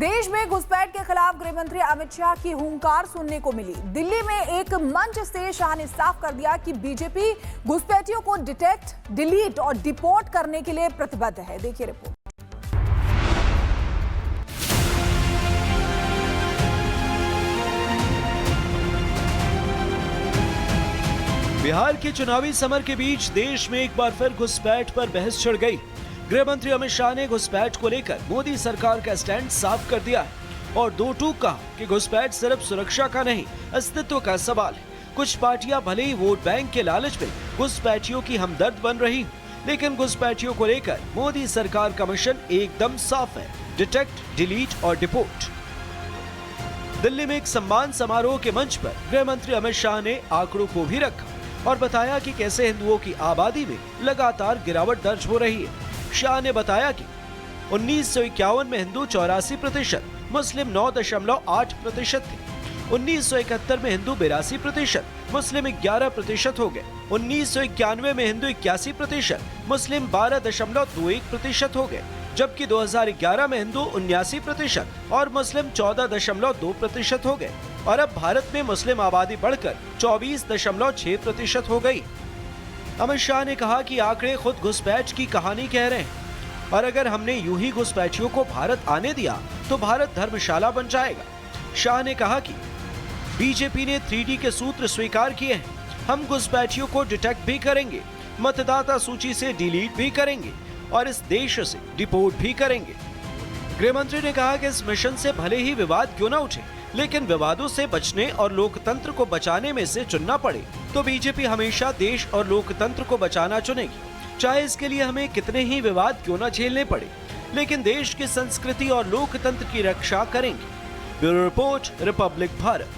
देश में घुसपैठ के खिलाफ गृह मंत्री अमित शाह की हुंकार सुनने को मिली। दिल्ली में एक मंच से शाह ने साफ कर दिया कि बीजेपी घुसपैठियों को डिटेक्ट, डिलीट और डिपोर्ट करने के लिए प्रतिबद्ध है। देखिए रिपोर्ट। बिहार के चुनावी समर के बीच देश में एक बार फिर घुसपैठ पर बहस छिड़ गई। गृह मंत्री अमित शाह ने घुसपैठ को लेकर मोदी सरकार का स्टैंड साफ कर दिया है और दो टूक कहा कि घुसपैठ सिर्फ सुरक्षा का नहीं, अस्तित्व का सवाल है। कुछ पार्टियां भले ही वोट बैंक के लालच में घुसपैठियों की हमदर्द बन रही, लेकिन घुसपैठियों को लेकर मोदी सरकार का मिशन एकदम साफ है: डिटेक्ट, डिलीट और डिपोर्ट। दिल्ली में एक सम्मान समारोह के मंच पर गृह मंत्री अमित शाह ने आंकड़ों को भी रखा और बताया कि कैसे हिंदुओं की आबादी में लगातार गिरावट दर्ज हो रही है। शाह ने बताया कि 1951 में हिंदू 84%, मुस्लिम 9.8% थे। 1971 में हिंदू 82%, मुस्लिम 11% हो गए। 1991 में हिंदू 81%, मुस्लिम 12.21% हो गए, जबकि 2011 में हिंदू 79% और मुस्लिम 14.2% हो गए। और अब भारत में मुस्लिम आबादी बढ़कर 24.6% हो गई। अमित शाह ने कहा कि आंकड़े खुद घुसपैठ की कहानी कह रहे हैं और अगर हमने यूं ही घुसपैठियों को भारत आने दिया तो भारत धर्मशाला बन जाएगा। शाह ने कहा कि बीजेपी ने 3D के सूत्र स्वीकार किए हैं। हम घुसपैठियों को डिटेक्ट भी करेंगे, मतदाता सूची से डिलीट भी करेंगे और इस देश से डिपोर्ट भी करेंगे। गृह मंत्री ने कहा कि इस मिशन से भले ही विवाद क्यों न उठे, लेकिन विवादों से बचने और लोकतंत्र को बचाने में से चुनना पड़े तो बीजेपी हमेशा देश और लोकतंत्र को बचाना चुनेगी, चाहे इसके लिए हमें कितने ही विवाद क्यों न झेलने पड़े, लेकिन देश की संस्कृति और लोकतंत्र की रक्षा करेंगे। Bureau report, Republic Bharat.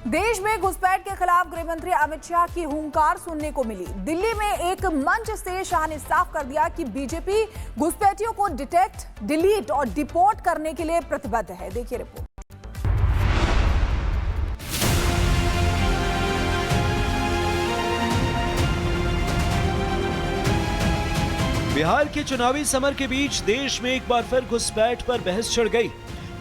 देश में घुसपैठ के खिलाफ गृह मंत्री अमित शाह की हुंकार सुनने को मिली। दिल्ली में एक मंच से शाह ने साफ कर दिया कि बीजेपी घुसपैठियों को डिटेक्ट, डिलीट और डिपोर्ट करने के लिए प्रतिबद्ध है। देखिए रिपोर्ट। बिहार के चुनावी समर के बीच देश में एक बार फिर घुसपैठ पर बहस छिड़ गई।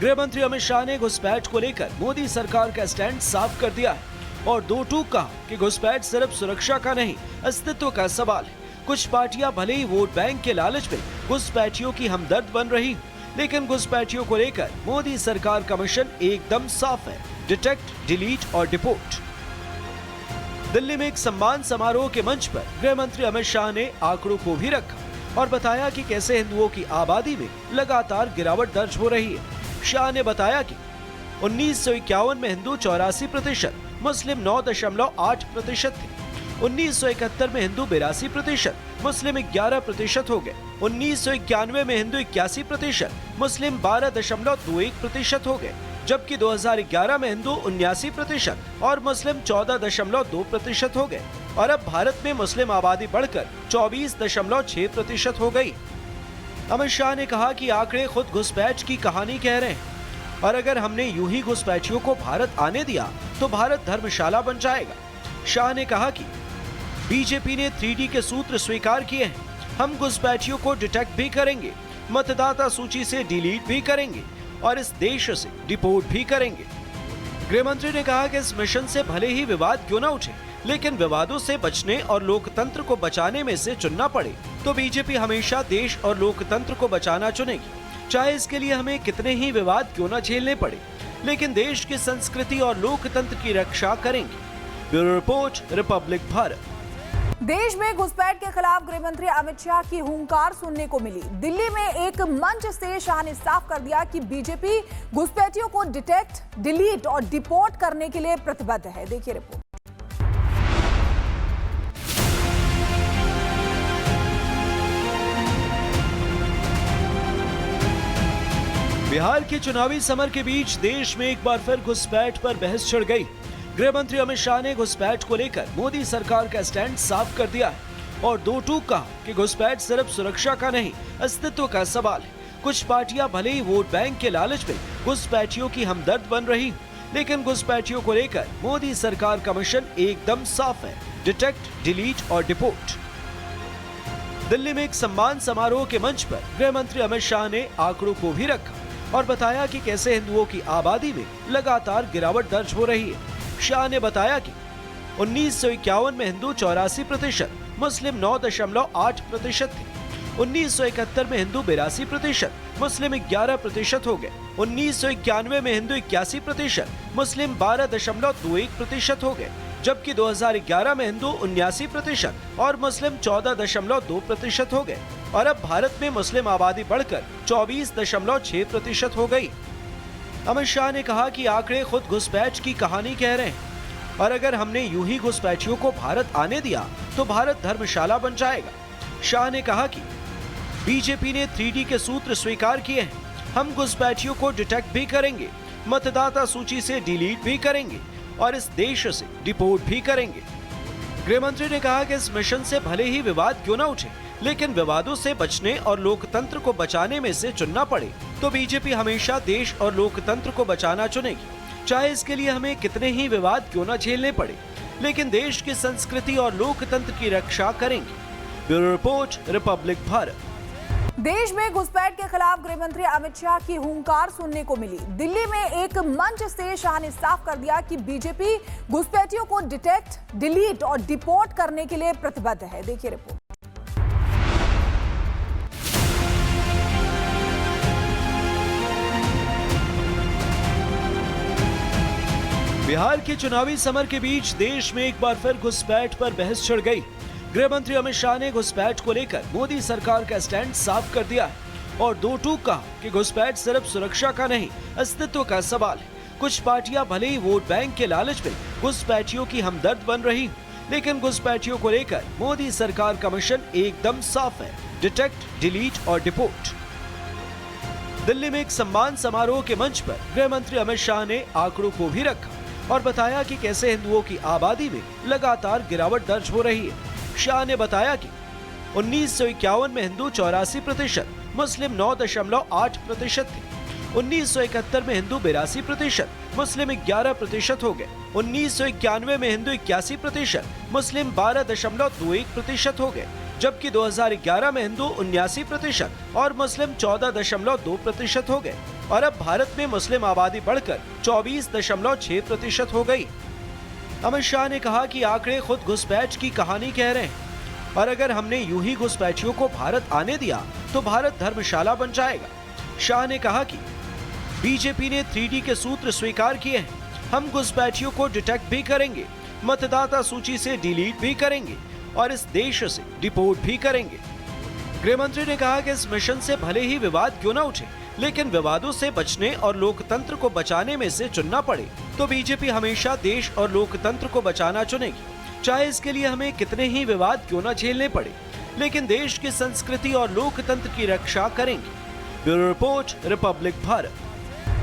गृह मंत्री अमित शाह ने घुसपैठ को लेकर मोदी सरकार का स्टैंड साफ कर दिया है और दो टूक कहा कि घुसपैठ सिर्फ सुरक्षा का नहीं, अस्तित्व का सवाल है। कुछ पार्टियां भले ही वोट बैंक के लालच में घुसपैठियों की हमदर्द बन रही, लेकिन घुसपैठियों को लेकर मोदी सरकार का मिशन एकदम साफ है: डिटेक्ट, डिलीट और डिपोर्ट। दिल्ली में एक सम्मान समारोह के मंच पर गृह मंत्री अमित शाह ने आंकड़ों को भी रखा और बताया कि कैसे हिंदुओं की आबादी में लगातार गिरावट दर्ज हो रही है। शाह ने बताया कि 1951 में हिंदू 84%, मुस्लिम 9.8% थे। 1971 में हिंदू 82%, मुस्लिम 11% हो गए। 1991 में हिंदू 81%, मुस्लिम 12.21% हो गए, जबकि 2011 में हिंदू 79% और मुस्लिम 14.2% हो गए। और अब भारत में मुस्लिम आबादी बढ़कर 24.6% हो गई। अमित शाह ने कहा कि आंकड़े खुद घुसपैठ की कहानी कह रहे हैं और अगर हमने यूं ही घुसपैठियों को भारत आने दिया तो भारत धर्मशाला बन जाएगा। शाह ने कहा कि बीजेपी ने 3D के सूत्र स्वीकार किए हैं। हम घुसपैठियों को डिटेक्ट भी करेंगे, मतदाता सूची से डिलीट भी करेंगे और इस देश से डिपोर्ट भी करेंगे। गृह मंत्री ने कहा कि इस मिशन से भले ही विवाद क्यों न उठे, लेकिन विवादों से बचने और लोकतंत्र को बचाने में से चुनना पड़े तो बीजेपी हमेशा देश और लोकतंत्र को बचाना चुनेगी, चाहे इसके लिए हमें कितने ही विवाद क्यों न झेलने पड़े, लेकिन देश की संस्कृति और लोकतंत्र की रक्षा करेंगे। Bureau report, Republic Bharat. देश में घुसपैठ के खिलाफ गृह मंत्री अमित शाह की हुंकार सुनने को मिली। दिल्ली में एक मंच से शाह ने साफ कर दिया कि बीजेपी घुसपैठियों को डिटेक्ट, डिलीट और डिपोर्ट करने के लिए प्रतिबद्ध है। देखिए रिपोर्ट। बिहार के चुनावी समर के बीच देश में एक बार फिर घुसपैठ पर बहस छिड़ गई। गृह मंत्री अमित शाह ने घुसपैठ को लेकर मोदी सरकार का स्टैंड साफ कर दिया है और दो टूक कहा कि घुसपैठ सिर्फ सुरक्षा का नहीं, अस्तित्व का सवाल है। कुछ पार्टियां भले ही वोट बैंक के लालच में घुसपैठियों की हमदर्द बन रही, लेकिन घुसपैठियों को लेकर मोदी सरकार का मिशन एकदम साफ है: डिटेक्ट, डिलीट और डिपोर्ट। दिल्ली में एक सम्मान समारोह के मंच पर गृह मंत्री अमित शाह ने आंकड़ों को भी रखा और बताया कि कैसे हिंदुओं की आबादी में लगातार गिरावट दर्ज हो रही है। शाह ने बताया कि 1951 में हिंदू 84%, मुस्लिम 9.8% थे। 1971 में हिंदू 82%, मुस्लिम 11% हो गए। 1991 में हिंदू 81%, मुस्लिम 12.21% हो गए, जबकि 2011 में हिंदू 79% और मुस्लिम 14.2% हो गए। और अब भारत में मुस्लिम आबादी बढ़कर 24.6% हो गई। अमित शाह ने कहा कि आंकड़े खुद घुसपैठ की कहानी कह रहे हैं, और अगर हमने यूं ही घुसपैठियों को भारत आने दिया तो भारत धर्मशाला बन जाएगा। शाह ने कहा कि बीजेपी ने 3D के सूत्र स्वीकार किए हैं। हम घुसपैठियों को डिटेक्ट भी करेंगे, मतदाता सूची से डिलीट भी करेंगे और इस देश से डिपोर्ट भी करेंगे। गृह मंत्री ने कहा कि इस मिशन से भले ही विवाद क्यों न उठे, लेकिन विवादों से बचने और लोकतंत्र को बचाने में से चुनना पड़े तो बीजेपी हमेशा देश और लोकतंत्र को बचाना चुनेगी, चाहे इसके लिए हमें कितने ही विवाद क्यों न झेलने पड़े, लेकिन देश की संस्कृति और लोकतंत्र की रक्षा करेंगे। Bureau report, Republic Bharat. देश में घुसपैठ के खिलाफ गृह मंत्री अमित शाह की हुंकार सुनने को मिली। दिल्ली में एक मंच से शाह ने साफ कर दिया कि बीजेपी घुसपैठियों को डिटेक्ट, डिलीट और डिपोर्ट करने के लिए प्रतिबद्ध है। देखिए रिपोर्ट। बिहार के चुनावी समर के बीच देश में एक बार फिर घुसपैठ पर बहस छिड़ गई। गृह मंत्री अमित शाह ने घुसपैठ को लेकर मोदी सरकार का स्टैंड साफ कर दिया है और दो टूक कहा कि घुसपैठ सिर्फ सुरक्षा का नहीं, अस्तित्व का सवाल है। कुछ पार्टियां भले ही वोट बैंक के लालच में घुसपैठियों की हमदर्द बन रही, लेकिन घुसपैठियों को लेकर मोदी सरकार का मिशन एकदम साफ है: डिटेक्ट, डिलीट और डिपोर्ट। दिल्ली में एक सम्मान समारोह के मंच पर गृह मंत्री अमित शाह ने आंकड़ों को भी रखा और बताया कि कैसे हिंदुओं की आबादी में लगातार गिरावट दर्ज हो रही है। शाह ने बताया कि 1951 में हिंदू 84%, मुस्लिम 9.8% थे। 1971 में हिंदू 82%, मुस्लिम 11% हो गए। 1991 में हिंदू 81%, मुस्लिम 12.21% हो गए, जबकि 2011 में हिंदू 79% और मुस्लिम 14.2% हो गए। और अब भारत में मुस्लिम आबादी बढ़कर 24.6% हो गई। अमित शाह ने कहा कि आंकड़े खुद घुसपैठ की कहानी कह रहे हैं, और अगर हमने यूं ही घुसपैठियों को भारत आने दिया तो भारत धर्मशाला बन जाएगा। शाह ने कहा कि बीजेपी ने 3D के सूत्र स्वीकार किए हैं। हम घुसपैठियों को डिटेक्ट भी करेंगे, मतदाता सूची से डिलीट भी करेंगे और इस देश से डिपोर्ट भी करेंगे। गृह मंत्री ने कहा कि इस मिशन से भले ही विवाद क्यों न उठे, लेकिन विवादों से बचने और लोकतंत्र को बचाने में से चुनना पड़े तो बीजेपी हमेशा देश और लोकतंत्र को बचाना चुनेगी, चाहे इसके लिए हमें कितने ही विवाद क्यों न झेलने पड़े, लेकिन देश की संस्कृति और लोकतंत्र की रक्षा करेंगे। Bureau report, Republic Bharat.